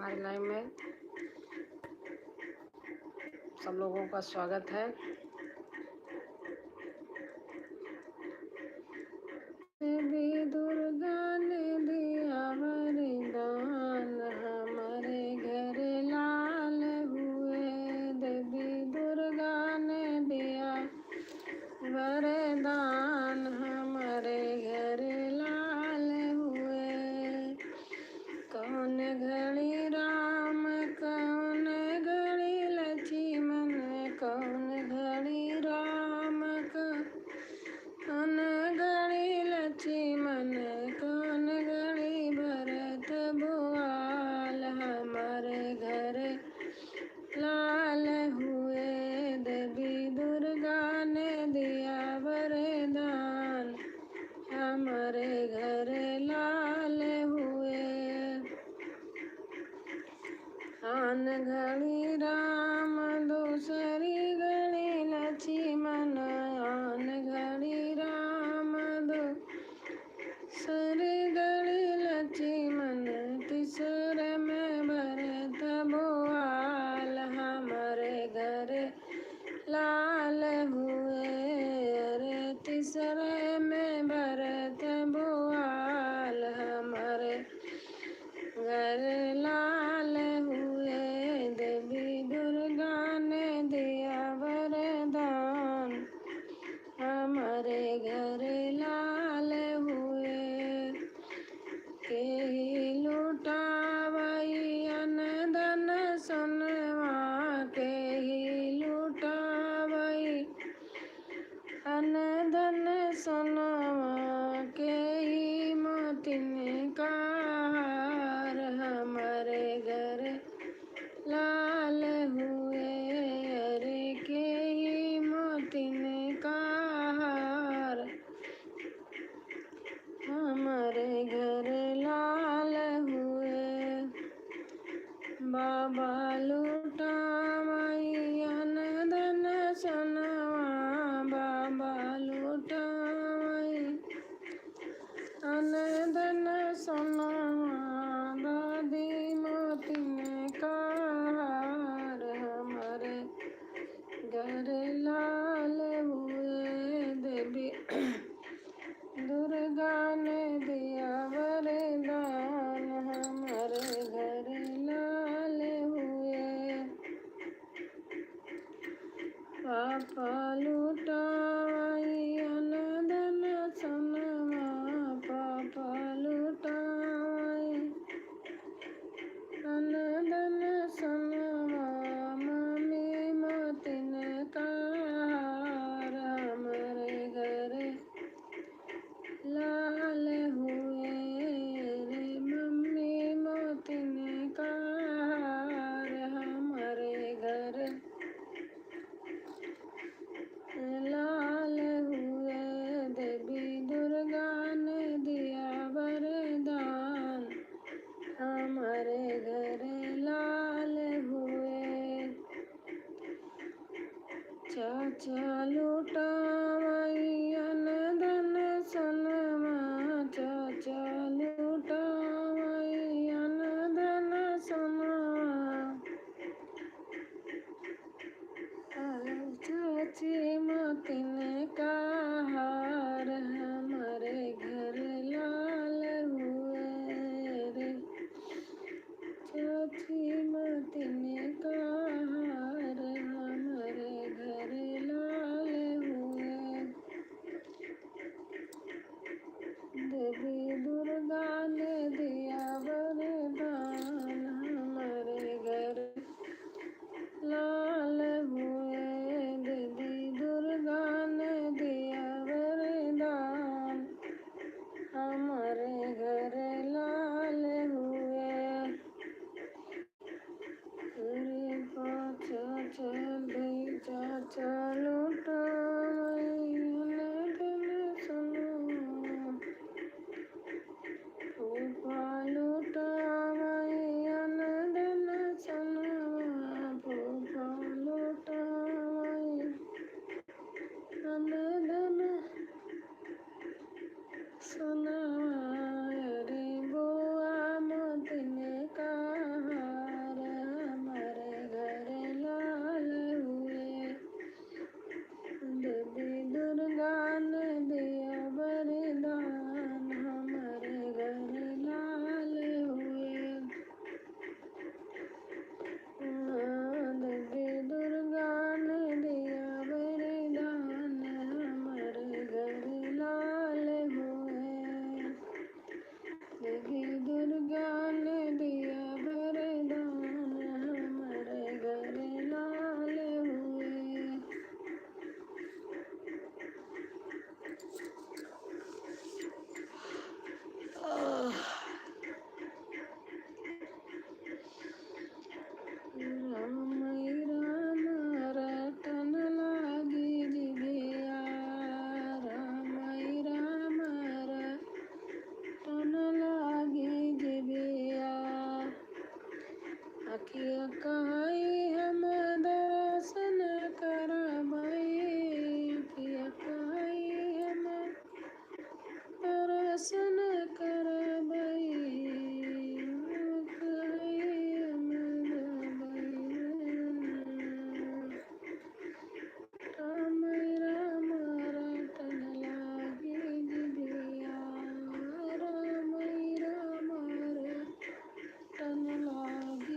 हमारे लाइव में सब लोगों का स्वागत है। देवी दुर्गा ने दिया वरदान, हमारे घर लाल हुए। देवी दुर्गा ने दिया वरदान, हमारे घर लाल हुए। कौन घड़ी राम, कौन घड़ी लक्ष्मण, कौन घड़ी राम, कौन घड़ी लक्ष्मण, कौन घड़ी भरत भुआल, हमारे घर लाल हुए। देवी दुर्गा ने दिया वरदान, हमारे घर लाल हुए। आन घड़ी राम, दूसरी घड़ी लक्ष्मण, आन घड़ी राम, दूसरी घड़ी लक्ष्मण, तीसरे में भरत भुआल, हमारे घर लाल हुए। अरे तीसरे में भरत भुआल, हमारे घर लाल हुए। देवी दुर्गा ने दिया वरदान, हमारे घर लाल हुए। के ही लुटावई अन धन सोनवा, के ही लुटावई अन धन सोनवा, के ही मोतिन का हार, हमारे घर लाल हुए। अरे के ही मोतिन का हार, हमारे घर लाल हुए। बाबा लुटावई अन धन सोनवा, बाबा लुटावई अन धन सोनवा, दादी मोतिन का हार, हमारे घर लाल हुए। देवी दुर्गा ने दिया वरदान, हमारे घर लाल हुए। पापा लुटावई अन धन सोनवा, पापा लुटावई अन धन सोनवा, मम्मी मोतिन का हार, हमारे घर लाल हुए। रे मम्मी मोतिन का हार, हमारे घर लाल हुए। देवी दुर्गा ने दिया वरदान, हमारे घर लाल हुए। चाचा लुटावई अन धन सोनवा, चाचा लुटावई अन धन सोनवा, चाची मोतिन का हार, हमारे घर लाल हुए। रे चाची मोतिन का हार, हमारे घर लाल अखिया कहाई हम दर्शन करबई, अखिया कहाई हम दर्शन करबई, कहाई हम दबई। राम राम रटन लागी जिभिया, राम राम रटन लागी